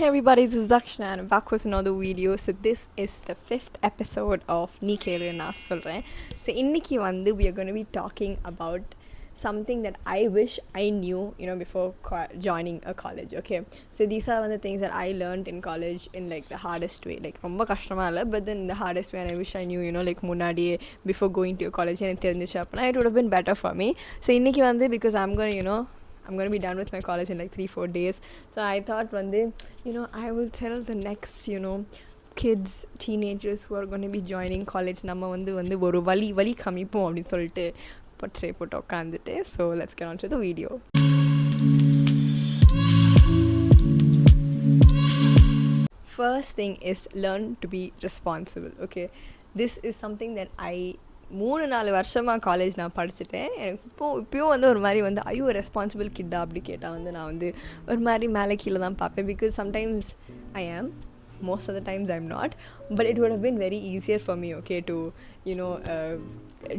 Hey everybody, this is Dakshna and I'm back with another video. So this is the 5th episode of Nee Kelu Na Solren. So இன்னைக்கு வந்து we are going to be talking about something that I wish I knew, before joining a college. Okay, so these are one of the things that I learned in college in like the hardest way, like ரொம்ப கஷ்டமா இல்ல, but then the hardest way, and I wish I knew, like முன்னாடியே before going to your college எனக்கு தெரிஞ்சிச்சு அப்படினா it would have been better for me. So இன்னைக்கு வந்து because I'm going to be done with my college in like 3-4 days. So I thought one day, I will tell the next, kids, teenagers who are going to be joining college, நம்ம வந்து ஒரு வலி காமிப்போம் அப்படின்னு சொல்லிட்டு portray போட்டு உட்காந்துட்டு. So let's get on to the video. First thing is learn to be responsible. Okay, this is something that I 3-4 வருஷமாக காலேஜ் நான் படிச்சுட்டேன். எனக்கு இப்போயும் வந்து ஒரு மாதிரி வந்து ஐயோ ரெஸ்பான்சிபிள் கிட்டா அப்படி கேட்டால் வந்து நான் வந்து ஒரு மாதிரி மேலே கீழே தான் பார்ப்பேன். பிகாஸ் சம்டைம்ஸ் ஐ ஆம், most of the times I'm not, but it would have been very easier for me, okay, to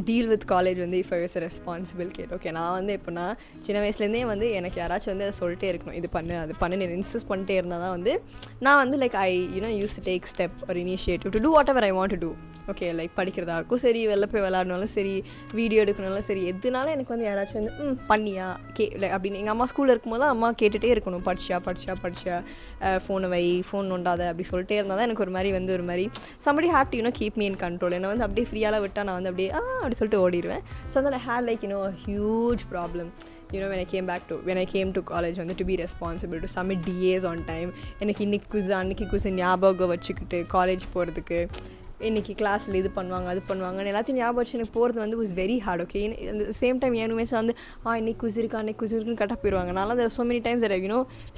deal with college வந்து if I was a responsible kid. Okay, நான் வந்து எப்போனா சின்ன வயசுலேருந்தே வந்து எனக்கு யாராச்சும் வந்து அதை சொல்லிட்டே இருக்கணும், இது பண்ணு அது பண்ணு நான் இன்சிஸ்ட் பண்ணிட்டே இருந்தால் தான் வந்து நான் வந்து like I use to take step ஒரு initiative to do whatever I want to do. Okay, like படிக்கிறதா இருக்கும் சரி, வெளில போய் விளாட்னாலும் சரி, வீடியோ எடுக்கணும்னாலும் சரி, எதுனாலும் எனக்கு வந்து யாராச்சும் வந்து பண்ணியா லைக் அப்படின்னு எங்கள் அம்மா ஸ்கூலில் இருக்கும்போது அம்மா கேட்டுகிட்டே இருக்கணும், படிச்சா ஃபோன் நோண்டாத அப்படி சொல்லிட்டே இருந்தால் தான் எனக்கு ஒரு மாதிரி somebody had to keep me in control. என்னை வந்து அப்படியே ஃப்ரீயாலாம் விட்டால் நான் வந்து அப்படியே அப்படி சொல்லிட்டு ஓடிடுவேன். So then I had like a huge problem when I came to college வந்து to be responsible, to submit DAs on time. எனக்கு அன்னைக்கு குஸ் ஞாபகம் வச்சுக்கிட்டு காலேஜ் போகிறதுக்கு இன்றைக்கி கிளாஸில் இது பண்ணுவாங்க அது பண்ணுவாங்கன்னு எல்லாத்தையும் ஞாபகம் வச்சு எனக்கு போகிறது வந்து வாஸ் வெரி ஹார்ட். ஓகே, அந்த சேம் டைம் என் ரூம்மேட்ஸ் வந்து இன்னைக்கு குஸ் இருக்குன்னு கரெக்டாக போயிடுவாங்க. நான்லாம் there are so many times that I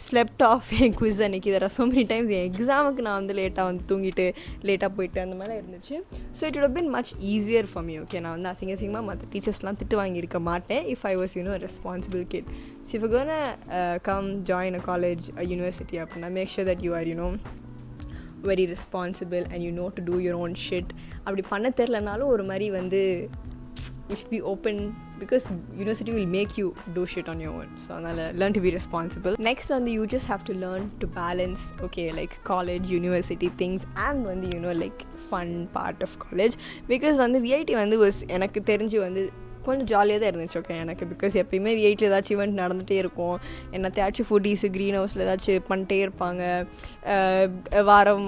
slept off என் குஸ் அன்றைக்கி. there are so many times என் எக்ஸாமுக்கு நான் வந்து லேட்டாக வந்து தூங்கிட்டு லேட்டாக போயிட்டு அந்த மாதிரிலாம் இருந்துச்சு. So it would have been much easier for me. Okay, நான் வந்து அசிங்கமாக மற்ற டீச்சர்ஸ்லாம் திட்டு வாங்கியிருக்க மாட்டேன் if I was a responsible kid. So if you're gonna come join a college, a university அப்படின்னா make sure that you are very responsible and you know to do your own shit. அப்படி பண்ண தெரிலனாலும் ஒரு மாதிரி வந்து you should be open because university will make you do shit on your own. So அதனால் learn to be responsible. Next வந்து you just have to learn to balance, okay, like college, university things and வந்து like fun part of college. because வந்து VIT வந்து was எனக்கு தெரிஞ்சு வந்து கொஞ்சம் ஜாலியாக தான் இருந்துச்சு. ஓகே, எனக்கு பிகாஸ் எப்பயுமே வீட்டில் ஏதாச்சும் ஈவெண்ட் நடந்துகிட்டே இருக்கும், என்னத்தையாச்சும் ஃபுட்டீஸு க்ரீன் ஹவுஸில் ஏதாச்சும் பண்ணிட்டே இருப்பாங்க,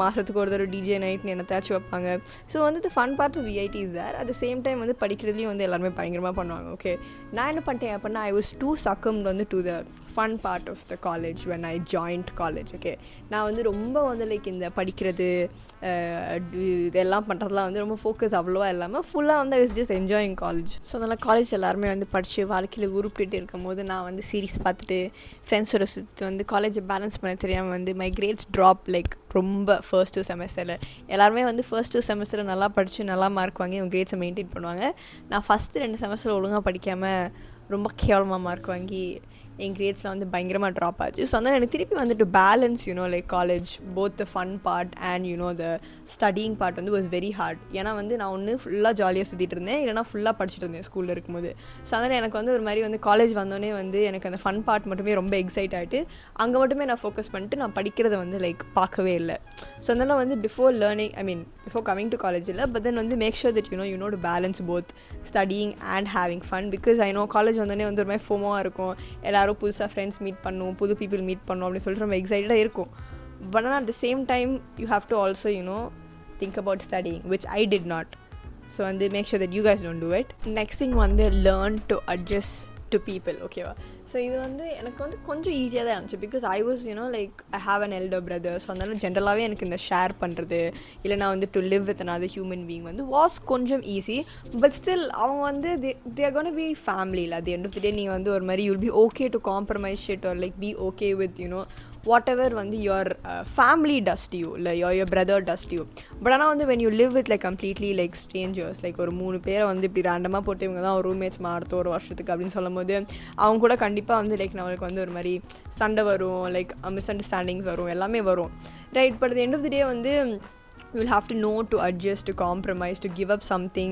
மாதத்துக்கு ஒரு தடவை டிஜே நைட்னு என்னத்தையாச்சும் வைப்பாங்க. ஸோ வந்து fun parts of VIT is there. At the same time வந்து படிக்கிறதுலையும் வந்து எல்லாருமே பயங்கரமாக பண்ணுவாங்க. ஓகே, நான் என்ன பண்ணிட்டேன் அப்படின்னா ஐ வாஸ் டூ சக்கம்ட் வந்து to the fun part of the college when I joined college. Okay, நான் வந்து ரொம்ப வந்து லைக் இந்த படிக்கிறது இதெல்லாம் பண்ணுறதுலாம் வந்து ரொம்ப ஃபோக்கஸ் அவ்வளோவா இல்லாமல் ஃபுல்லாக வந்து ஐ was just enjoying college. So அதனால் காலேஜ் எல்லாருமே வந்து படித்து வாழ்க்கையில் உருப்பிட்டு இருக்கும் போது நான் வந்து சீரீஸ் பார்த்துட்டு ஃப்ரெண்ட்ஸோட சுற்றிட்டு வந்து காலேஜை பேலன்ஸ் பண்ண தெரியாமல் வந்து மை கிரேட்ஸ் ட்ராப் லைக் ரொம்ப ஃபர்ஸ்ட் 2 செமஸ்டரில். எல்லாருமே வந்து ஃபர்ஸ்ட் 2 செமஸ்டரில் நல்லா படித்து நல்லா மார்க் வாங்கி அவங்க கிரேட்ஸை மெயின்டைன் பண்ணுவாங்க. நான் ஃபஸ்ட்டு 2 செமஸ்டர் ஒழுங்காக படிக்காமல் ரொம்ப கேவலமாக மார்க் வாங்கி என் கிரேட்ஸில் வந்து பயங்கரமாக ட்ராப் ஆச்சு. ஸோ அதனால் எனக்கு திருப்பி வந்து to balance like college both the fun part and the studying part வந்து வாஸ் வெரி ஹார்ட். ஏன்னா வந்து நான் ஒன்று ஃபுல்லாக ஜாலியாக சுற்றிட்டு இருந்தேன், இல்லைனா ஃபுல்லாக படிச்சுட்டு இருந்தேன் ஸ்கூலில் இருக்கும்போது. ஸோ அதனால் எனக்கு வந்து ஒரு மாதிரி வந்து காலேஜ் வந்தோடனே வந்து எனக்கு அந்த ஃபன் பார்ட் மட்டுமே ரொம்ப எக்ஸைட் ஆகிட்டு அங்கே மட்டுமே நான் ஃபோக்கஸ் பண்ணிட்டு நான் படிக்கிறத வந்து லைக் பார்க்கவே இல்லை. ஸோ அதனால் வந்து பிஃபோர் கமிங் டு காலேஜ் இல்லை, பட் தென் வந்து make sure that you know to balance both studying and having fun. Because I know college வந்தோடனே வந்து ஒரு மாதிரி ஃபோமாக இருக்கும், எல்லாரும் புதுசாக ஃப்ரெண்ட்ஸ் மீட் பண்ணணும், புது பீப்புள் மீட் பண்ணணும் அப்படின்னு சொல்லிட்டு ரொம்ப எக்ஸைட்டடாக இருக்கும். பட் ஆனால் at the same time you have to also think about studying, which I did not. So and they make sure that you guys don't do it. Next thing வந்து learn to adjust to people. ஓகேவா, so இது வந்து எனக்கு வந்து கொஞ்சம் ஈஸியாக தான் இருந்துச்சு. Because I was like I have an elder brother. So அதனால் ஜென்ரலாகவே எனக்கு இந்த ஷேர் பண்ணுறது இல்லைனா வந்து to live with another human being வந்து வாஸ் கொஞ்சம் ஈஸி. பட் ஸ்டில் அவங்க வந்து they are going to be family. at the end of the day நீ வந்து ஒரு மாதிரி you'll be okay to compromise shit or like be okay with whatever வந்து your family does to you, like your brother does to you. But ஆனால் வந்து when you live with like completely like strangers, like ஒரு 3 பேரை வந்து இப்படி ரேண்டமாக போட்டு இவங்க தான் ஒரு ரூம்மேட்ஸ் அடுத்த ஒரு வருஷத்துக்கு அப்படின்னு சொல்லும் போது அவங்க கூட கண்டிப்பாக வந்து லைக் நம்மளுக்கு வந்து ஒரு மாதிரி சண்டை வரும், லைக் மிஸ் அண்டர்ஸ்டாண்டிங்ஸ் வரும், எல்லாமே வரும், right. But at the end of the day வந்து you will have to know to adjust, to compromise, to give up something.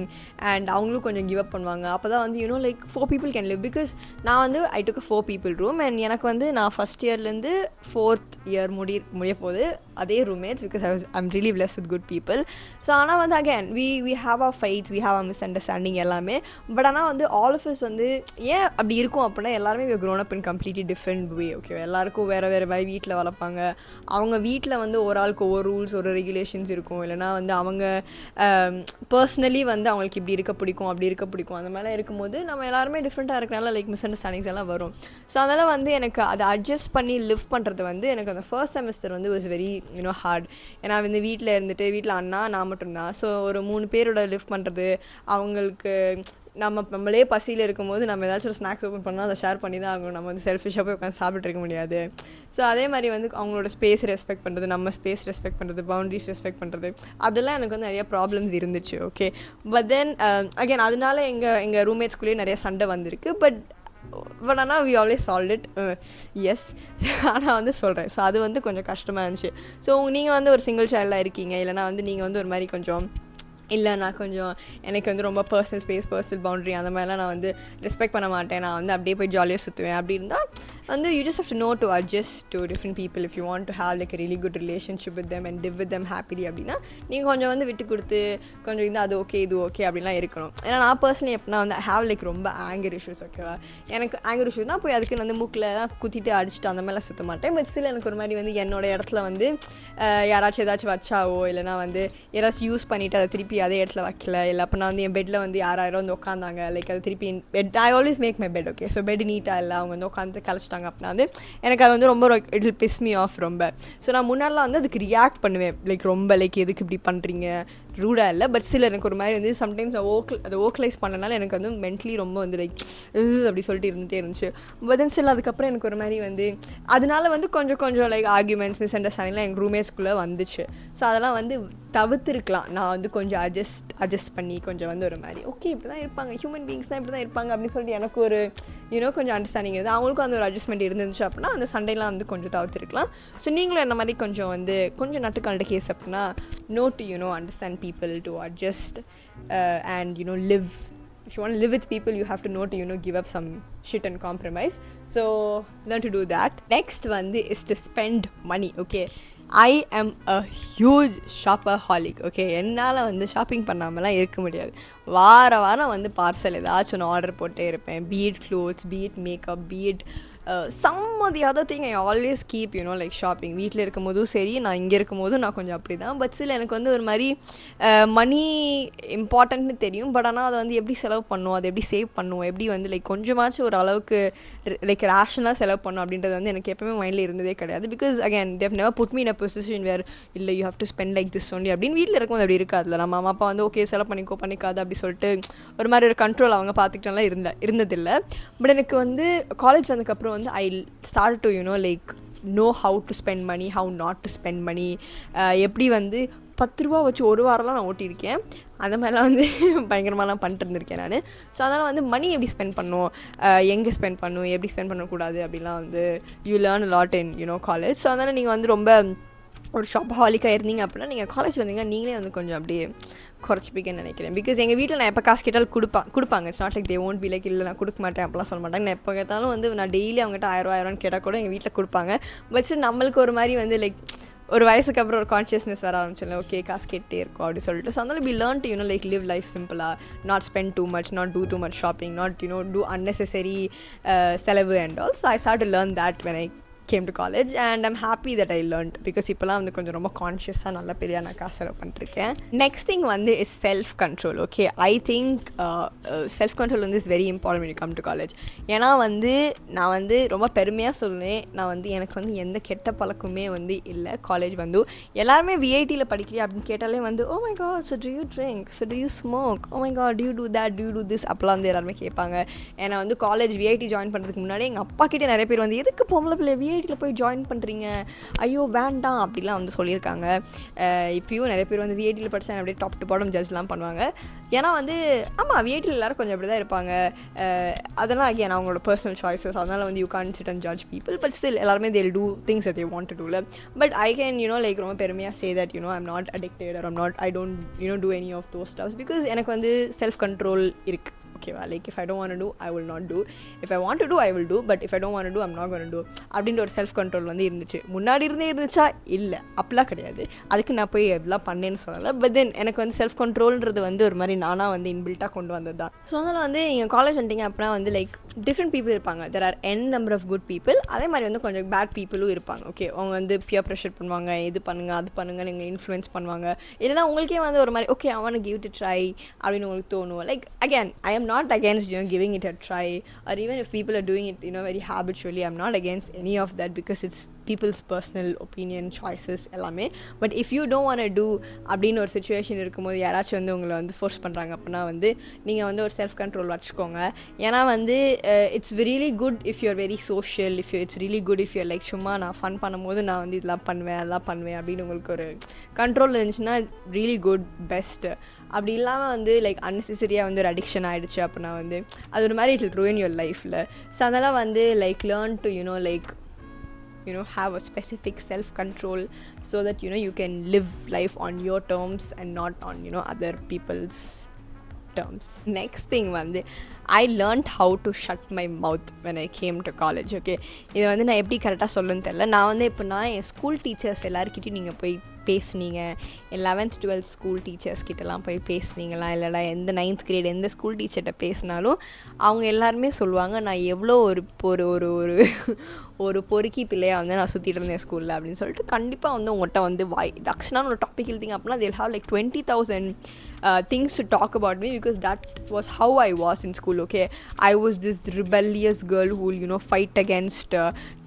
And அவங்களும் கொஞ்சம் give up பண்ணுவாங்க. அப்போ தான் வந்து like 4 people can live. Because நான் வந்து I took a 4 people room and எனக்கு வந்து நான் first yearலேருந்து 4th year முடிய போகுது அதே roommates, because I'm really blessed with good people. So ஆனால் வந்து again we have our fights, we have our misunderstanding எல்லாமே. பட் ஆனால் வந்து all of us வந்து ஏன் அப்படி இருக்கும் அப்படின்னா எல்லாருமே we grown up in completely different way. Okay, எல்லாருக்கும் வேறு மாதிரி வீட்டில் வளர்ப்பாங்க. அவங்க வீட்டில் வந்து ஒரு ஆளுக்கு ஒரு ரூல்ஸ், ஒரு ரெகுலேஷன்ஸ் இருக்கும். இல்லைனா வந்து அவங்க பர்சனலி வந்து அவங்களுக்கு இப்படி இருக்க பிடிக்கும், அப்படி இருக்க பிடிக்கும். அந்த மாதிரிலாம் இருக்கும்போது நம்ம எல்லாருமே டிஃப்ரெண்ட்டாக இருக்கனால லைக் மிஸ் அண்டர்ஸ்டாண்டிங்ஸ் எல்லாம் வரும். ஸோ அதனால் வந்து எனக்கு அதை அட்ஜஸ்ட் பண்ணி லிவ் பண்ணுறது வந்து எனக்கு அந்த ஃபர்ஸ்ட் செமஸ்டர் வந்து வாஸ் வெரி ஹார்ட். ஏன்னா வந்து வீட்டில் இருந்துட்டு வீட்டில் அண்ணா நான் மட்டும்தான். ஸோ ஒரு 3 பேரோட லிவ் பண்ணுறது, அவங்களுக்கு நம்மளே பசியில் இருக்கும்போது நம்ம ஏதாச்சும் ஒரு ஸ்நாக்ஸ் ஓப்பன் பண்ணால் அதை ஷேர் பண்ணி தான் ஆகணும். நம்ம வந்து செல்ஃபிஷாக போய் உட்காந்து சாப்பிட்டு இருக்க முடியாது. ஸோ அதே மாதிரி வந்து அவங்களோட ஸ்பேஸ் ரெஸ்பெக்ட் பண்ணுறது, நம்ம ஸ்பேஸ் ரெஸ்பெக்ட் பண்ணுறது, பவுண்ட்ரிஸ் ரெஸ்பெக்ட் பண்ணுறது, அதெல்லாம் எனக்கு வந்து நிறைய ப்ராப்ளம்ஸ் இருந்துச்சு. ஓகே, பட் தென் அகைன் அதனால எங்கள் ரூம்மேட்ஸ்குள்ளேயே நிறைய சண்டை வந்திருக்கு. பட் ஆனால் we always solve it. Yes, ஆனால் வந்து சொல்கிறேன். ஸோ அது வந்து கொஞ்சம் கஷ்டமாக இருந்துச்சு. ஸோ நீங்கள் வந்து ஒரு சிங்கிள் சைல்டாக இருக்கீங்க, இல்லைனா வந்து நீங்கள் வந்து ஒரு மாதிரி கொஞ்சம் இல்லை நான் கொஞ்சம் எனக்கு வந்து ரொம்ப பர்சனல் ஸ்பேஸ், பர்சனல் பவுண்ட்ரி அந்த மாதிரிலாம் நான் வந்து ரெஸ்பெக்ட் பண்ண மாட்டேன், நான் வந்து அப்படியே போய் ஜாலியாக சுற்றுவேன் அப்படி இருந்தால் வந்து you just have to know to adjust to different people if you want to have like a really good relationship with them and live with them happily. அப்படின்னா நீங்கள் கொஞ்சம் வந்து விட்டு கொடுத்து கொஞ்சம் இந்த அது ஓகே இது ஓகே அப்படிலாம் இருக்கணும். ஏன்னா நான் பர்சனலி எப்படின்னா வந்து ஹேவ் லைக் ரொம்ப ஆங்கர் இஷ்யூஸ். ஓகேவா, எனக்கு ஆங்கர் இஷ்யூஸ்னால் போய் அதுக்கு வந்து மூக்கில் குத்திட்டு அடிச்சுட்டு அந்த மாதிரிலாம் சுற்ற மாட்டேன். பட் ஸ்டில் எனக்கு ஒரு மாதிரி வந்து என்னோட இடத்துல வந்து யாராச்சும் ஏதாச்சும் வச்சாவோ இல்லைனா வந்து யாராச்சும் யூஸ் பண்ணிவிட்டு அதை திருப்பி அதே இடத்துல வைக்கல, இல்லை அப்போ நான் வந்து என் பெட்டில் வந்து யாராயிரம் வந்து உட்காந்தாங்க லைக் அது திருப்பி bed, I always make my bed. Okay, so bed நீட்டாக இல்லை, அவங்க வந்து உட்காந்து கழிச்சிட்டாங்க அப்படின்னா வந்து எனக்கு அது வந்து ரொம்ப இட் வில் பிஸ் மீ ஆஃப் ரொம்ப. ஸோ நான் முன்னாடிலாம் வந்து அதுக்கு ரியாக்ட் பண்ணுவேன் லைக் ரொம்ப லைக் எதுக்கு இப்படி பண்ணுறீங்க, ரூடாக இல்லை. பட் சில எனக்கு ஒரு மாதிரி வந்து சம்டைம்ஸ் அதை ஓக்கலைஸ் பண்ணனால எனக்கு வந்து மென்ட்லி ரொம்ப வந்து லைக் அப்படி சொல்லிட்டு இருந்துகிட்டே இருந்துச்சு. பட் தென் சில அதுக்கப்புறம் எனக்கு ஒரு மாதிரி வந்து அதனால வந்து கொஞ்சம் லைக் ஆர்கியூமெண்ட்ஸ், மிஸ் அண்டர்ஸ்டாண்டிங்லாம் எங்கள் ரூம்மேட்ஸ்குள்ளே வந்துச்சு. ஸோ அதெல்லாம் வந்து தவிர்த்துருக்கலாம். நான் வந்து கொஞ்சம் அட்ஜஸ்ட் பண்ணி கொஞ்சம் வந்து ஒரு மாதிரி ஓகே இப்படி தான் இருப்பாங்க, ஹியூமன் பீங்ஸ் தான் இப்படி தான் இருப்பாங்க அப்படின்னு சொல்லிட்டு எனக்கு ஒரு கொஞ்சம் அண்டர்ஸ்டாண்டிங் இருக்குது. அவங்களுக்கும் அந்த ஒரு அட்ஜஸ்ட்மெண்ட் இருந்துச்சு அப்படின்னா அந்த சண்டைலாம் வந்து கொஞ்சம் தவிர்த்துருக்கலாம். ஸோ நீங்களும் என்ன மாதிரி கொஞ்சம் நட்டுக்காண்ட கேஸ் அப்படின்னா know to understand people to adjust and live. If you want to live with people, you have to know to give up some shit and compromise. So learn to do that. Next one is to spend money. Okay, I am a huge shopaholic. Okay, என்னால் வந்து shopping பண்ணாமலாம் இருக்க முடியாது. வாரம் வந்து parcel ஏதாச்சும் ஒன்று order போட்டே இருப்பேன். be it clothes, be it makeup, be it some of the other thing. I always keep like shopping. வீட்டில் இருக்கும் போதும் சரி, நான் இங்கே இருக்கும் போதும் நான் கொஞ்சம் அப்படி தான். பட் ஸ்டில் எனக்கு வந்து ஒரு மாதிரி மணி இம்பார்ட்டன்ட்னு தெரியும். பட் ஆனால் அதை வந்து எப்படி செலவு பண்ணுவோம், அதை எப்படி சேவ் பண்ணுவோம், எப்படி வந்து லைக் கொஞ்சமாச்சும் ஒரு அளவுக்கு லைக் ரேஷனாக செலவு பண்ணும் அப்படின்றது வந்து எனக்கு எப்பவுமே மைண்டில் இருந்ததே கிடையாது. Because again they never put me in a position where இல்லை you have to spend like this only அப்படின்னு. வீட்டில் இருக்கும்போது அப்படி இருக்காதுல்ல. நம்ம அம்மா அப்பா வந்து ஓகே செலவு பண்ணிக்காது அப்படி சொல்லிட்டு ஒரு மாதிரி ஒரு கண்ட்ரோல் அவங்க பார்த்துக்கிட்டலாம் இருந்ததில்லை. பட் எனக்கு வந்து காலேஜ் வந்ததுக்கப்புறம் வந்து I started to like know how to spend money, how not to spend money. எப்படி வந்து 10 ரூபா வச்சு ஒரு வாரம்லாம் நான் ஓட்டியிருக்கேன். அந்த மாதிரிலாம் வந்து பயங்கரமாலாம் பண்ணிட்டு இருந்திருக்கேன் நான். ஸோ அதனால் வந்து மணி எப்படி ஸ்பெண்ட் பண்ணணும், எங்கே ஸ்பெண்ட் பண்ணணும், எப்படி ஸ்பெண்ட் பண்ணக்கூடாது அப்படிலாம் வந்து you learn lot in college. So அதனால் நீங்கள் வந்து ரொம்ப ஒரு ஷாப்ஹாலிக்காக இருந்தீங்க அப்படின்னா நீங்கள் காலேஜ் வந்தீங்கன்னா நீங்களே வந்து கொஞ்சம் அப்படியே குறைச்சிப்பிக்கன்னு நினைக்கிறேன். பிகாஸ் எங்கள் வீட்டில் நான் எப்போ காசு கேட்டாலும் கொடுப்பாங்க. It's not like they won't be like இல்லை நான் கொடுக்க மாட்டேன் அப்படிலாம் சொல்ல மாட்டாங்க. நான் எப்போ கேட்டாலும் வந்து நான் டெய்லி அவங்ககிட்ட 1000 கேட்டால் கூட எங்கள் வீட்டில் கொடுப்பாங்க. பட் சரி நம்மளுக்கு ஒரு மாதிரி வந்து லைக் ஒரு வயசுக்கு அப்புறம் ஒரு கான்ஷியஸ்னஸ் வர ஆரம்பிச்சிடல. ஓகே காசு கேட்டே இருக்கும் அப்படி சொல்லிட்டு. ஸோ அதனால we learn to like live life சிம்பிளாக, not spend too much, not do too much shopping, not do unnecessary செலவு and all. So I started to learn that when I came to college and I'm happy that I learned because இப்போலாம் வந்து கொஞ்சம் ரொம்ப கான்ஷியஸாக நல்லா பெரிய நான் காசு செலவு பண்ணிருக்கேன். நெக்ஸ்ட் திங் வந்து is self control. Okay, I think self control வந்து is very important when you come to college. ஏன்னா வந்து நான் வந்து ரொம்ப பெருமையாக சொல்லுவேன், நான் வந்து எனக்கு வந்து எந்த கெட்ட பழக்கமே வந்து இல்லை. காலேஜ் வந்து எல்லாருமே விஐடியில் படிக்கலையா அப்படின்னு கேட்டாலே வந்து oh my god, so do you drink, so do you smoke, oh my god, do you do that, do you do this அப்போலாம் வந்து எல்லாருமே கேட்பாங்க. ஏன்னா வந்து காலேஜ் விஐடி ஜாயின் பண்ணுறதுக்கு முன்னாடி எங்கள் அப்பா கிட்டே நிறைய பேர் வந்து எதுக்கு பொம்பளை பிள்ளை விஐடி விஐடியில் போய் ஜாயின் பண்ணுறீங்க, ஐயோ வேண்டாம் அப்படிலாம் வந்து சொல்லியிருக்காங்க. இப்போயும் நிறைய பேர் வந்து விஐடியில் படித்தா அப்படியே டாப் டு பாட்டம் ஜட்ஜ்லாம் பண்ணுவாங்க. ஏன்னா வந்து ஆமாம் விஐடியில் எல்லோரும் கொஞ்சம் அப்படி தான் இருப்பாங்க. அதெல்லாம் அகேன் அவங்களோட பர்சனல் சாய்ஸஸ், அதனால் வந்து you can't sit and judge people. But still எல்லாருமே they'll do things that they want to do. But I can ரொம்ப பெருமையாக say that I'm not addicted or I don't do any of those stuffs because எனக்கு வந்து self control இருக்குது. ஓகேவா, like if I don't want to do I will not do, if I want to do I will do, but if I don't want to do I'm not going to do அப்படின்ற ஒரு self control வந்து இருந்துச்சு. முன்னாடி இருந்துச்சா இல்லை, அப்படிலாம் கிடையாது. அதுக்கு நான் போய் எவ்வளோலாம் பண்ணேன்னு சொல்லலை. பட் தென் எனக்கு வந்து செல்ஃப் கண்ட்ரோல்ன்றது வந்து ஒரு மாதிரி நானாக வந்து இன்பில்ட்டாக கொண்டு வந்தது தான். ஸோ அதனால் வந்து நீங்கள் காலேஜ் வந்துட்டீங்க அப்படின்னா வந்து லைக் டிஃப்ரெண்ட் பீப்புள் இருப்பாங்க. There are n number of good people. அதே மாதிரி வந்து கொஞ்சம் பேட் பீப்புளும் இருப்பாங்க. ஓகே, அவங்க வந்து பியர் ப்ரெஷர் பண்ணுவாங்க, இது பண்ணுங்கள் அது பண்ணுங்கள், நீங்கள் இன்ஃப்ளூயன்ஸ் பண்ணுவாங்க. இல்லைனா உங்களுக்கே வந்து ஒரு மாதிரி okay I want to give it try அப்படின்னு உங்களுக்கு தோணும். Like again I am not against giving it a try, or even if people are doing it very habitually, I'm not against any of that because it's people's personal opinion, choices எல்லாமே. But if you don't want to do அப்படின்னு ஒரு situation இருக்கும்போது யாராச்சும் வந்து உங்களை வந்து force பண்ணுறாங்க அப்படின்னா வந்து நீங்கள் வந்து ஒரு செல்ஃப் கண்ட்ரோல் வச்சுக்கோங்க. ஏன்னா வந்து it's really good if you're very social, it's really good if you're like சும்மா நான் ஃபன் பண்ணும்போது நான் வந்து இதெல்லாம் பண்ணுவேன் அதெல்லாம் பண்ணுவேன் அப்படின்னு உங்களுக்கு ஒரு கண்ட்ரோல் இருந்துச்சுன்னா ரியலி குட் பெஸ்ட்டு. அப்படி இல்லாமல் வந்து லைக் அன்னெசரியாக வந்து ஒரு அடிக்ஷன் ஆகிடுச்சு அப்படின்னா வந்து அது ஒரு மாதிரி இட் வில் ruin your லைஃப்பில். ஸோ அதெல்லாம் வந்து like learn to like have a specific self-control so that you can live life on your terms and not on other people's terms. Next thing வந்து I learned how to shut my mouth when I came to college. Okay, இது வந்து நான் எப்படி கரெக்டாக சொல்லணும்னு தெரியல. நான் வந்து எப்படின்னா என் ஸ்கூல் டீச்சர்ஸ் எல்லாருக்கிட்டையும் நீங்கள் போய் பேசுனீங்க, என் 11th 12th ஸ்கூல் டீச்சர்ஸ் கிட்டலாம் போய் பேசுனீங்களா, இல்லைடா எந்த 9th grade எந்த ஸ்கூல் டீச்சர்கிட்ட பேசினாலும் அவங்க எல்லாருமே சொல்லுவாங்க நான் எவ்வளோ ஒரு ஒரு ஒரு ஒரு பொறுக்கி பிள்ளையாக வந்து நான் சுற்றிட்டு இருந்தேன் ஸ்கூலில் அப்படின்னு சொல்லிட்டு. கண்டிப்பாக வந்து உங்கள்கிட்ட வந்து தக்ஷனான ஒரு டாபிக் எழுதிங்க அப்படின்னா they'll have like 20,000 things to talk about me because that was how I was in school. Okay, I was this rebellious girl who will fight against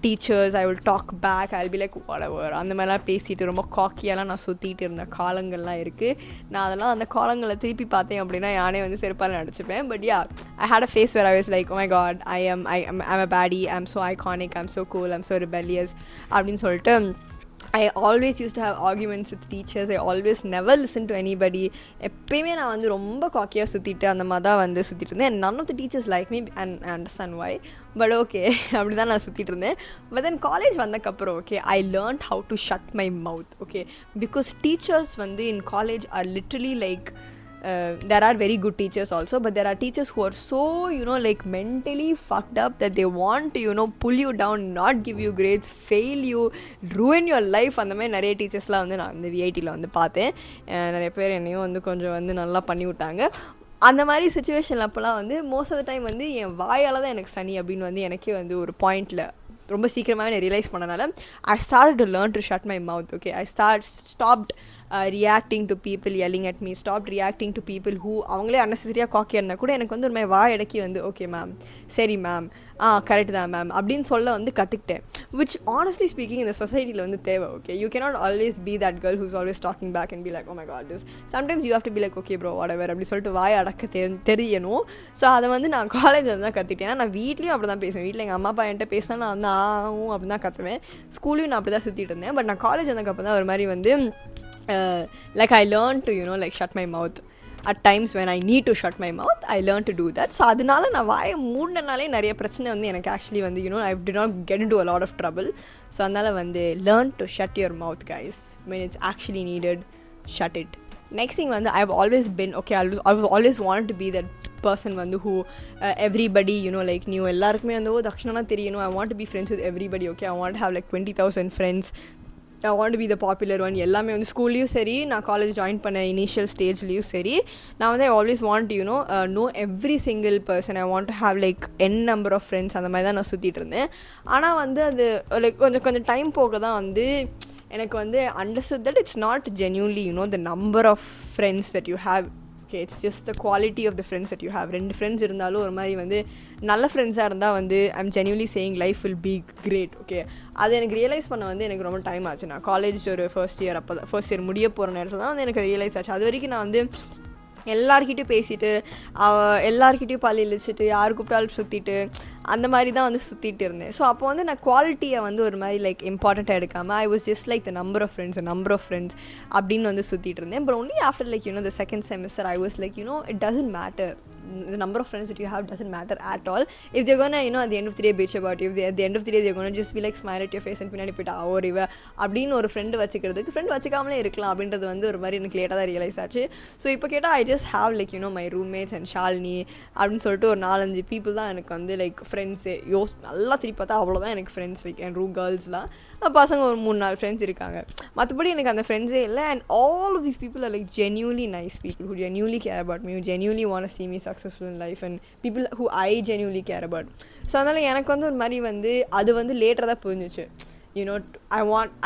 teachers. I will talk back, I'll be like whatever அந்த மாதிரிலாம் பேசிட்டு ரொம்ப காக்கியெல்லாம் நான் சுற்றிட்டு இருந்த காலங்கள்லாம் இருக்குது. நான் அதெல்லாம் அந்த காலங்களை திருப்பி பார்த்தேன் அப்படின்னா யானே வந்து செருப்பால் நடிச்சுப்பேன். But yeah, I had a phase where I was like oh my god I'm a baddie, I'm so iconic, I'm so cool, I'm so rebellious அப்படின்னு சொல்லிட்டு I always used to have arguments with teachers. I always never listened to anybody. எப்பயுமே நான் வந்து ரொம்ப காக்கியாக சுற்றிட்டு அந்த மாதிரி தான் வந்து சுற்றிட்டு இருந்தேன். none of the teachers like me and I understand why, but okay அப்படி தான் நான் சுற்றிட்டு இருந்தேன். but then college வந்தக்கப்புறம் okay I learned how to shut my mouth. okay, because teachers வந்து in college are literally like there are very good teachers also, but there are teachers who are so like mentally fucked up that they want to pull you down, not give you grades, fail you, ruin your life. அந்த மாதிரி நிறைய டீச்சர்ஸ்லாம் வந்து நான் இந்த விஐடியில் வந்து பார்த்தேன். நிறைய பேர் என்னையும் வந்து கொஞ்சம் வந்து நல்லா பண்ணி விட்டாங்க. அந்த மாதிரி சுச்சுவேஷனில் அப்போலாம் வந்து மோஸ்ட் ஆஃப் த டைம் வந்து என் வாயால் தான் எனக்கு சனி அப்படின்னு வந்து எனக்கே வந்து ஒரு பாயிண்டில் ரொம்ப சீக்கிரமாகவே நான் ரியலைஸ் பண்ணனால I started to learn to shut my mouth. okay, I stopped reacting to people yelling at me, stopped reacting to people who அவங்களே அன்னெசரியாக காக்கியாக இருந்தால் கூட எனக்கு வந்து ஒரு மாதிரி வாய் அடக்கி வந்து ஓகே மேம், சரி மேம், கரெக்ட் தான் மேம் அப்படின்னு சொல்ல வந்து கற்றுக்கிட்டேன். which honestly speaking இந்த சொசைட்டியில் வந்து தேவை. okay, you cannot always be that girl who's always talking back and be like oh my god this. sometimes you have to be like okay bro whatever அப்படி சொல்லிட்டு வாய் அடக்க தெரியணும். ஸோ அதை வந்து நான் காலேஜ் வந்து தான் கற்றுக்கிட்டேன். ஏன்னா நான் வீட்லேயும் அப்படி தான் பேசுவேன். வீட்டில் எங்கள் அம்மா அப்பா என்கிட்ட பேசினா நான் வந்து ஆகும் அப்படி தான் கற்றுவேன். ஸ்கூல்லையும் நான் அப்படி தான் சுற்றிட்டு இருந்தேன். பட் நான் காலேஜ் வந்ததுக்கப்புறம் தான் ஒரு மாதிரி வந்து like I learned to like shut my mouth at times when I need to shut my mouth. I learned to do that. so அதனால நான் வாயை மூடினாலே நிறைய பிரச்சனை வந்து எனக்கு ஆக்சுவலி வந்து I did not get into a lot of trouble. so அதனால வந்து learn to shut your mouth guys. when it's actually needed, shut it. next thing வந்து I've always been okay I've always wanted to be that person வந்து who everybody like knew. எல்லாருக்குமே வந்து தக்ஷனா தெரியணும். I want to be friends with everybody. okay, I want to have like 20,000 friends. I want to be the popular one. எல்லாமே வந்து ஸ்கூல்லையும் சரி, நான் college join பண்ண இனிஷியல் ஸ்டேஜ்லேயும் சரி, நான் வந்து I always want to know every single person. I want to have like n number of friends. அந்த மாதிரி தான் நான் சுற்றிட்டு இருந்தேன். ஆனால் வந்து அது லைக் கொஞ்சம் டைம் போக தான் வந்து எனக்கு வந்து understood that it's not genuinely the number of friends that you have. okay, it's just the quality of the friends that you have. 2 friends இருந்தாலும் ஒரு மாதிரி வந்து நல்ல ஃப்ரெண்ட்ஸாக இருந்தால் வந்து I'm genuinely saying life will be great. okay, அது எனக்கு ரியலைஸ் பண்ண வந்து எனக்கு ரொம்ப டைம் ஆச்சு. நான் காலேஜ் ஒரு ஃபர்ஸ்ட் இயர் முடிய போகிற நேரத்தில் தான் வந்து எனக்கு ரியலைஸ் ஆச்சு. அது வரைக்கும் நான் வந்து எல்லார்கிட்டையும் பேசிட்டு எல்லார்கிட்டையும் பள்ளி இழிச்சிட்டு யார் கூப்பிட்டாலும் சுற்றிட்டு அந்த மாதிரி தான் வந்து சுற்றிட்டு இருந்தேன். ஸோ அப்போ வந்து நான் குவாலிட்டியை வந்து ஒரு மாதிரி லைக் இம்பார்ட்டண்ட்டாக எடுக்காமல் I was just like the number of friends அப்படின்னு வந்து சுற்றிட்டு இருந்தேன். But only after like the second semester I was like it doesn't matter. The number of friends that you have doesn't matter at all. If they're gonna at the end of the day bitch about you, at the end of the day they're gonna just be like smile at your face and பின்னாடி போய்ட்டு ஓரிவ அப்படின்னு ஒரு friend வச்சுக்கிறதுக்கு friend வச்சுக்காமலே இருக்கலாம் அப்படின்றது வந்து ஒரு மாதிரி எனக்கு லேட்டாக தான் ரியலைஸ் ஆச்சு. ஸோ இப்போ கேட்டால் I just have like my roommates and Shalini அப்படின்னு சொல்லிட்டு ஒரு 4-5 பீப்புள் தான் எனக்கு வந்து லைக் ஃப்ரெண்ட்ஸு. நல்லா திருப்பி பார்த்தா அவ்வளோதான் எனக்கு ஃப்ரெண்ட்ஸ். லைக் என் ரூம் கேர்ள்ஸ்லாம் பசங்க ஒரு 3-4 ஃப்ரெண்ட்ஸ் இருக்காங்க. மற்றபடி எனக்கு அந்த ஃப்ரெண்ட்ஸே இல்லை. And all of these people are like genuinely nice people who genuinely care about me, who genuinely want to see me successful in life and people who I genuinely care about. So அதனால் எனக்கு வந்து ஒரு மாதிரி வந்து அது வந்து லேட்டராக தான் புரிஞ்சிச்சு.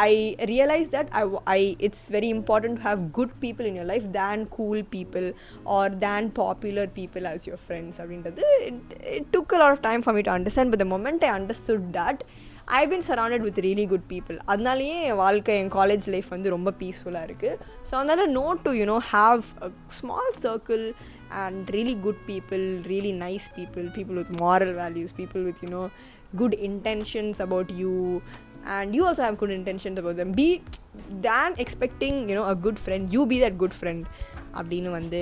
I realized that it's very important to have good people in your life than cool people or than popular people as your friends. It took a lot of time for me to understand, but the moment I understood that, I've been surrounded with really good people. அதனாலேயே என் வாழ்க்கை, என் college life வந்து ரொம்ப பீஸ்ஃபுல்லாக இருக்குது. So அதனால் not to have a small circle and really good people, really nice people with moral values, people with good intentions about you, and you also have good intentions about them. Be than expecting a good friend, you be that good friend அப்படின்னு வந்து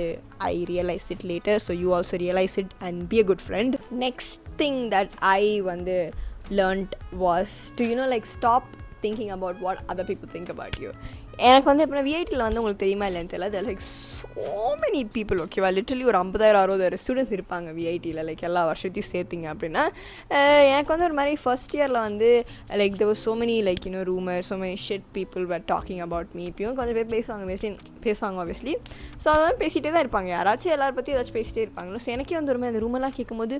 I realized it later. So you also realize it and be a good friend. Next thing that I வந்து learned was to like stop thinking about what other people think about you. எனக்கு வந்து இப்போ விஐடியில் வந்து உங்களுக்கு தெரியுமா இல்லைன்னு தெரியல, தேர் like so many people. ஓகேவா, லிட்டரலி ஒரு 50,000-60,000 ஸ்டூடெண்ட்ஸ் இருப்பாங்க விஐடியில், லைக் எல்லா வருஷத்தையும் சேர்த்திங்க அப்படின்னா. எனக்கு வந்து ஒரு மாதிரி ஃபர்ஸ்ட் இயரில் வந்து like there was so many like rumour, so many shit people were talking about me. இப்பயும் கொஞ்சம் பேர் பேசுவாங்க ஆப்வியஸ்லி. ஸோ அதெல்லாம் பேசிகிட்டே தான் இருப்பாங்க, யாராச்சும் எல்லாரை பற்றி ஏதாச்சும் பேசிகிட்டே இருப்பாங்களோ. ஸோ எனக்கே வந்து ஒரு மாதிரி அந்த ரூமெல்லாம் கேட்கும்போது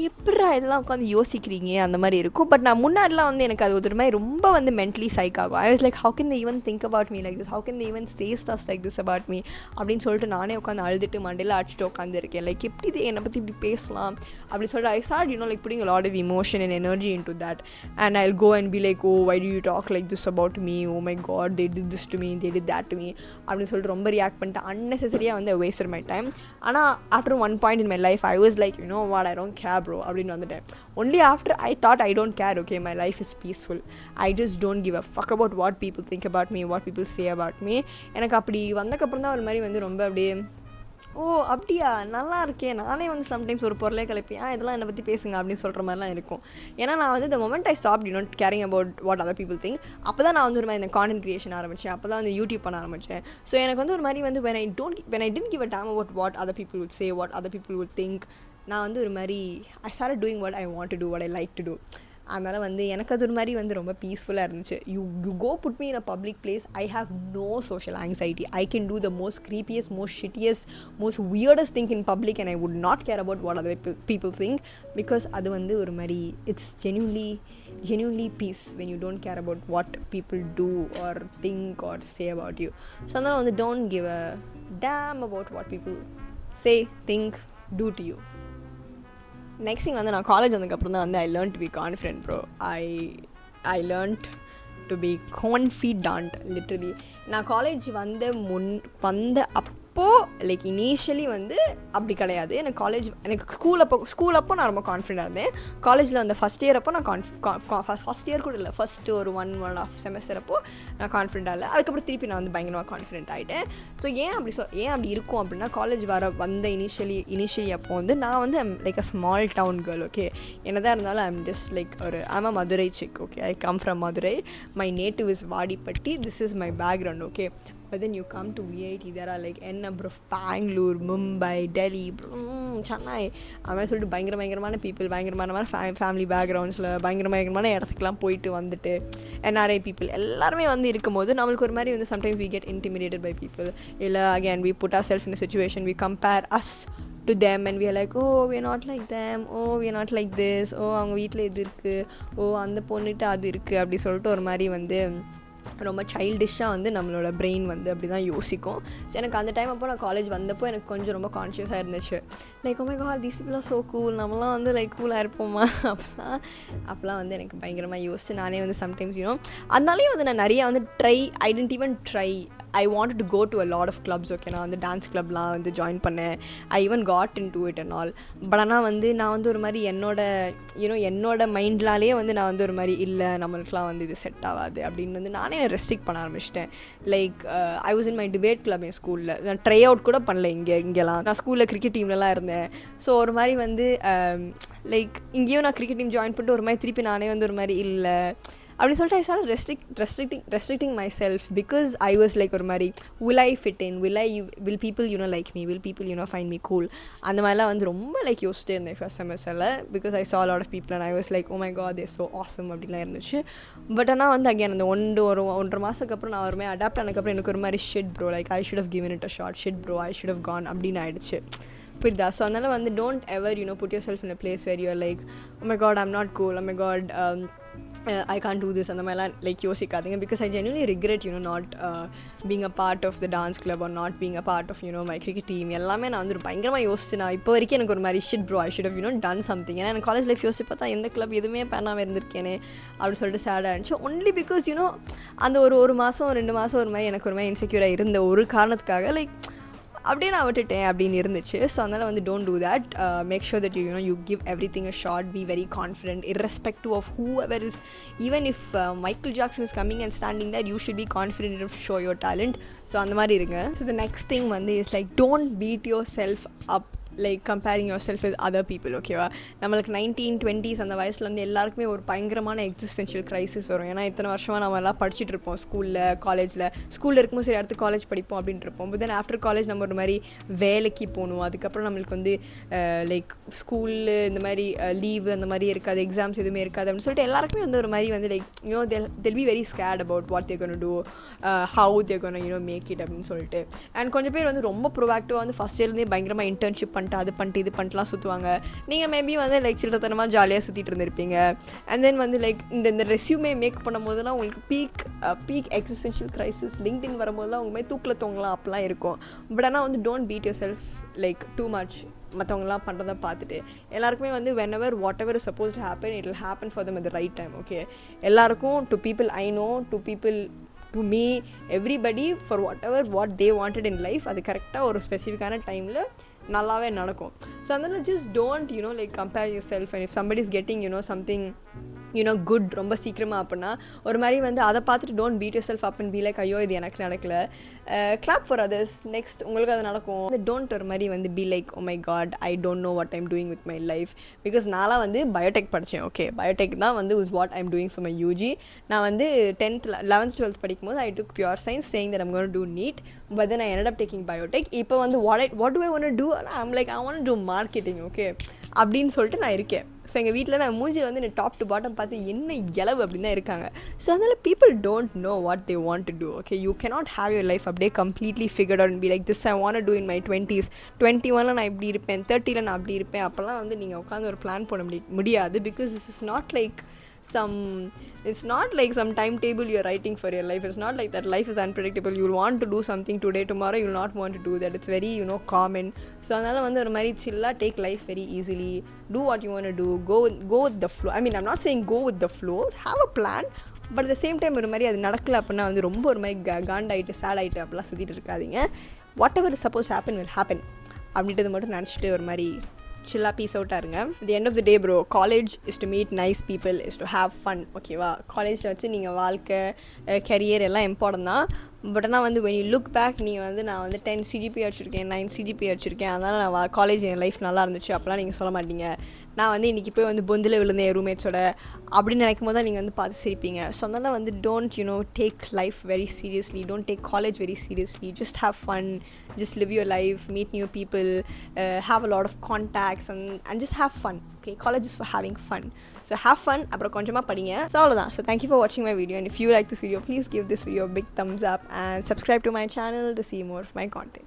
எப்படா இதெல்லாம் உட்காந்து யோசிக்கிறீங்க அந்த மாதிரி இருக்கும். பட் நான் முன்னாடிலாம் வந்து எனக்கு அது ஒரு மாதிரி ரொம்ப வந்து மென்டலி சைக் ஆகும். ஐ was like how can they even think about me like this, how can they even say stuffs like this about me அப்படின்னு சொல்லிட்டு நானே உட்காந்து அழுதுட்டு மண்டையில் அடிச்சுட்டு உட்காந்துருக்கேன். லைக் எப்படி இது என்னை பற்றி இப்படி பேசலாம் அப்படின்னு சொல்லிட்டு I start like pudding a lot of emotion and energy into that, and I'll go and be like, oh why do you talk like this about me, oh my god they did this to me, they did that to me அப்படின்னு சொல்லிட்டு ரொம்ப react பண்ணிட்டு unnecessary-ஆ வந்து wasted my time. ஆனால் after one point in my life I was like what, I don't care bro அப்படின்னு வந்துட்டேன். Only after I thought I don't care, okay, my life is peaceful, I just don't give a fuck about what people think about me, what people say about me. எனக்கு அப்படி வந்தக்கப்புறம் தான் ஒரு மாதிரி வந்து ரொம்ப அப்படியே ஓ அப்படியா நல்லா இருக்கேன், நானே வந்து சம்டைம்ஸ் ஒரு பொருளே கலைப்பேன், இதெல்லாம் என்னை பற்றி பேசுங்க அப்படின்னு சொல்கிற மாதிரிலாம் இருக்கும். ஏன்னா நான் வந்து the moment I stopped caring about what other people think, அப்போ தான் நான் வந்து ஒரு மாதிரி இந்த கான்டென்ட் கிரியேஷன் ஆரம்பித்தேன், அப்போ தான் வந்து யூடியூப் பண்ண ஆரம்பித்தேன். ஸோ எனக்கு வந்து ஒரு மாதிரி வந்து when I didn't give a damn about what other people would say, what other people would think, நான் வந்து ஒரு மாதிரி I started doing what I want to do, what I like to do. அதனால் வந்து எனக்கு அது ஒரு மாதிரி வந்து ரொம்ப பீஸ்ஃபுல்லாக இருந்துச்சு. You go put me in a public place, I have no social anxiety. I can do the most creepiest, most shittiest, most weirdest thing in public and I would not care about what other people think, because அது வந்து ஒரு மாதிரி it's genuinely peace when you don't care about what people do or think or say about you. So அதனால் வந்து don't give a damn about what people say, think, do to you. Next thing வந்து நான் college வந்ததுக்கப்புறம் தான் வந்து I learn to be confident bro. I learn to be confident. Literally நான் college வந்த அப்போது லைக் இனிஷியலி வந்து அப்படி கிடையாது. எனக்கு ஸ்கூல் அப்போ நான் ரொம்ப கான்ஃபிடென்ட்டாக இருந்தேன். காலேஜில் வந்து ஃபஸ்ட் இயர் அப்போ நான் ஃபஸ்ட் இயர் கூட இல்லை, ஃபஸ்ட்டு ஒரு 1.5 செமஸ்டர் அப்போ நான் கான்ஃபிடென்ட்டாக இல்லை. அதுக்கப்புறம் திருப்பி நான் வந்து பயங்கரமாக கான்ஃபிடென்ட் ஆகிட்டேன். ஸோ ஏன் அப்படி இருக்கும் அப்படின்னா, காலேஜ் வந்த இனிஷியலி அப்போ வந்து நான் வந்து like a small town girl. Okay, என்னதான் இருந்தாலும் I'm just like I'm a Madurai chick. Okay, I come from Madurai, my native is Vadipatti, this is my background. Okay, but then you come to VIT, there are like n number of Bangalore, Mumbai, Delhi, Chennai, அது மாதிரி சொல்லிட்டு பயங்கரமான people, பயங்கரமான family பேக்ரவுண்ட்ஸில் பயங்கரமான இடத்துக்குலாம் போயிட்டு வந்துட்டு NRI people எல்லாருமே வந்து இருக்கும்போது நம்மளுக்கு ஒரு மாதிரி வந்து sometimes we get intimidated by people. இல்லை again we put ourselves in a situation, we compare us to them and we are like, oh we're not like them, oh we're not like this, oh அவங்க வீட்டில் இது இருக்குது, ஓ அந்த பொண்ணுட்டு அது இருக்குது அப்படி சொல்லிட்டு ஒரு மாதிரி வந்து ரொம்ப சைல்டிஷ்ஷாக வந்து நம்மளோட பிரெயின் வந்து அப்படி தான் யோசிக்கும். ஸோ எனக்கு அந்த டைம் அப்போ நான் காலேஜ் வந்தப்போ எனக்கு கொஞ்சம் ரொம்ப கான்ஷியஸாக இருந்துச்சு. Like oh my God, these people are so cool, நம்மளாம் வந்து லைக் கூலாக இருப்போமா அப்போலாம் வந்து எனக்கு பயங்கரமாக யோசிச்சு நானே வந்து சம்டைம்ஸ் அதனாலேயே வந்து நான் நிறையா வந்து I didn't even try. I wanted to go to a lot of clubs. Okay, நான் வந்து டான்ஸ் கிளப்லாம் வந்து ஜாயின் பண்ணேன். I even got into it and all. But ஆனால் வந்து நான் வந்து ஒரு மாதிரி என்னோட மைண்ட்லாலே வந்து நான் வந்து ஒரு மாதிரி இல்லை நம்மளுக்குலாம் வந்து இது செட் ஆகாது அப்படின்னு வந்து நானே ரெஸ்ட்ரிக்ட் பண்ண ஆரம்பிச்சிட்டேன். Like I was in my debate club என் ஸ்கூலில். நான் ட்ரை அவுட் கூட பண்ணல இங்கெல்லாம். நான் ஸ்கூலில் கிரிக்கெட் டீம்லலாம் இருந்தேன். ஸோ ஒரு மாதிரி வந்து லைக் இங்கேயும் நான் கிரிக்கெட் டீம் ஜாயின் பண்ணிட்டு ஒரு மாதிரி திருப்பி நானே வந்து ஒரு மாதிரி இல்லை அப்படின்னு சொல்லிட்டு I started restricting myself because I was like ஒரு மாதிரி will I fit in, will people like me, will people find me cool, அந்த மாதிரிலாம் வந்து ரொம்ப லைக் யோசிச்சுட்டே இருந்தேன் ஃபர்ஸ்ட் செமஸ்டரில். Because I saw a lot of people and I was like oh my god they're so awesome அப்படிலாம் இருந்துச்சு. But ஆனால் வந்து அகேன் அந்த 1.5 மாதத்துக்கு அப்புறம் நான் ஒரு மாதிரி அடாப்ட் ஆனதுக்கப்புறம் எனக்கு ஒரு மாதிரி shit bro, like I should have given it a shot, shit bro I should have gone அப்படின்னு ஆயிடுச்சு. புரியுதா? ஸோ அதனால் வந்து don't ever put yourself in a place where you're like oh my god I'm not cool, oh my god I can't do this அந்த மாதிரிலாம் like யோசிக்காதீங்க. Because I genuinely regret not being a part of the dance club or not being a part of my cricket team. எல்லாமே நான் வந்து பயங்கரமாக யோசிச்சு நான் இப்போ வரைக்கும் எனக்கு ஒரு மாதிரி shit bro I should have done something. ஏன்னா எனக்கு காலேஜ் லைஃப் யோசிச்சு பார்த்தா எந்த கிளப் எதுவுமே பண்ணாமல் இருந்திருக்கேனே அப்படின்னு சொல்லிட்டு சேடாக இருந்துச்சு. ஒன்லி பிகாஸ் அந்த ஒரு மாதம் 2 மாதம் ஒரு மாதிரி எனக்கு ஒரு மாதிரி இன்செக்யூராக இருந்த ஒரு காரணத்துக்காக லைக் அப்படியே நான் விட்டுட்டேன் அப்படின்னு இருந்துச்சு. ஸோ அதனால் வந்து don't do that. Make sure that you give everything a shot, be very confident irrespective of whoever is, even if Michael Jackson is coming and standing there, you should be confident enough to show your talent. So அந்த மாதிரி இருங்க. So the next thing வந்து is like don't beat yourself up like comparing yourself with other people. ஓகேவா? நம்மளுக்கு 1920s அந்த வயசில் வந்து எல்லாருக்குமே ஒரு பயங்கரமான எக்ஸிஸ்டென்ஷியல் க்ரைசிஸ் வரும். ஏன்னா இத்தனை வருஷமாக நம்ம எல்லாம் படிச்சுட்டு இருப்போம் ஸ்கூலில் ஸ்கூலில் இருக்கும்போது சரி அடுத்து காலேஜ் படிப்போம் அப்படின்ட்டு இருப்போம். பட் தென் ஆஃப்டர் காலேஜ் நம்ம ஒரு மாதிரி வேலைக்கு போகணும். அதுக்கப்புறம் நம்மளுக்கு வந்து லைக் ஸ்கூலு இந்த மாதிரி லீவு அந்த மாதிரி இருக்காது, எக்ஸாம்ஸ் எதுவுமே இருக்காது அப்படின்னு சொல்லிட்டு எல்லாருக்குமே வந்து ஒரு மாதிரி வந்து like they'll be very scared about what they're going to do, how they're going to make it அப்படின்னு சொல்லிட்டு. அண்ட் கொஞ்சம் பேர் வந்து ரொம்ப ப்ரோஆக்டிவாக வந்து ஃபஸ்ட் இயர்லேருந்தே பயங்கரமாக இன்டர்ன்ஷிப் அது பண்ணிட்டு இது பண்ணிட்டுலாம் சுற்றுவாங்க. நீங்கள் மேபி வந்து லைக் சில்லறத்தனமாக ஜாலியாக சுற்றிட்டு இருந்திருப்பீங்க. அண்ட் தென் வந்து லைக் இந்த ரெஸ்யூமே மேக் பண்ணும் போதெல்லாம் உங்களுக்கு பீக் எக்ஸிஸ்டென்ஷியல் க்ரைசிஸ் லிங்க்டின் வரும்போதுலாம் உங்க மாதிரி தூக்கில் தொங்கலாம் அப்படிலாம் இருக்கும். பட் ஆனால் வந்து don't beat yourself like too much. மற்றவங்களாம் பண்ணுறதை பார்த்துட்டு எல்லாருக்குமே வந்து whenever whatever is supposed to happen it will happen for them at the right time. Okay, எல்லாருக்கும் to people I know, to me, everybody, for what they wanted in life அது கரெக்டாக ஒரு ஸ்பெசிஃபிக்கான டைமில் நல்லாவே நடக்கும். ஸோ அதனால் just don't like compare yourself. And if somebody is getting something good ரொம்ப சீக்கிரமாக அப்படின்னா ஒரு மாதிரி வந்து அதை பார்த்துட்டு don't beat yourself up and be like ஐயோ இது எனக்கு நடக்கலை. கிளாப் ஃபார் அதர்ஸ், நெக்ஸ்ட் உங்களுக்கு அது நடக்கும். டோன்ட் ஒரு மாதிரி வந்து be like oh my God I don't know what I'm doing with my life. Because நான்லாம் வந்து பயோடெக் படித்தேன். ஓகே, பயோடெக் தான் வந்து is what I'm doing for my UG. நான் வந்து 10th 11th 12th படிக்கும்போது I took pure science saying that I'm going to do NEET, but then I ended up taking biotech. இப்போ வந்து what do I want to do? I'm like I want to do marketing. Okay அப்படின்னு சொல்லிட்டு நான் இருக்கேன். So எங்கள் வீட்டில் நான் மூஞ்சில் வந்து என்னை டாப் டு பாட்டம் பார்த்து என்ன இளவு அப்படின்னு தான் இருக்காங்க. ஸோ அதனால் people don't know what they want to do. Okay, you cannot have your life அப்படியே completely figured out and be like this I want to in my 20s, 21 நான் இப்படி இருப்பேன், 30 நான் அப்படி இருப்பேன். அப்போல்லாம் வந்து நீங்கள் உட்காந்து ஒரு பிளான் போட முடியாது. Because this is not like it's not like some timetable you're writing for your life. It's not like that. Life is unpredictable. You'll want to do something today, tomorrow you'll not want to do that. It's very common. So அதனால வந்து ஒரு மாதிரி சில்லா take life very easily, do what you want to do, go with the flow. I mean, I'm not saying go with the flow, have a plan, but at the same time ஒரு மாதிரி அது நடக்கல அப்படின்னா வந்து ரொம்ப ஒரு மாதிரி காண்டாயிட்டு chat ஆகிட்டு அப்படிலாம் சுற்றிட்டு இருக்காதிங்க. whatever is supposed to happen will happen அப்படின்றது மட்டும் நினச்சிட்டு ஒரு மாதிரி சில்லா பீஸ் அவுட்டாக இருங்க. The end of the day bro, college is to meet nice people, is to have fun. ஓகேவா? காலேஜில் வச்சு நீங்கள் வாழ்க்கை கரியர் எல்லாம் இம்பார்ட்டன்ட் தான். பட் ஆனால் வந்து when you look back நீங்கள் வந்து நான் வந்து 10 CGPA வச்சுருக்கேன், 9 CGPA வச்சுருக்கேன், அதனால் நான் காலேஜ் என் லைஃப் நல்லா இருந்துச்சு அப்படிலாம் நீங்கள் சொல்ல மாட்டீங்க. நான் வந்து இன்றைக்கி போய் வந்து பொந்தில் விழுந்தேன் ரூம்மேட்ஸோட அப்படின்னு நினைக்கும் போது தான் நீங்கள் வந்து பார்த்து சிரிப்பீங்க. ஸோ அதனால் வந்து don't take life very seriously, don't take college very seriously. Just have fun, just live your life, meet new people, have a lot of contacts and just have fun. Okay, college is for having fun. So have fun, அப்புறம் கொஞ்சமாக படிங்க. So அவ்வளோதான். So thank you for watching my video, and if you like this video, please give this video a big thumbs up and subscribe to my channel to see more of my content.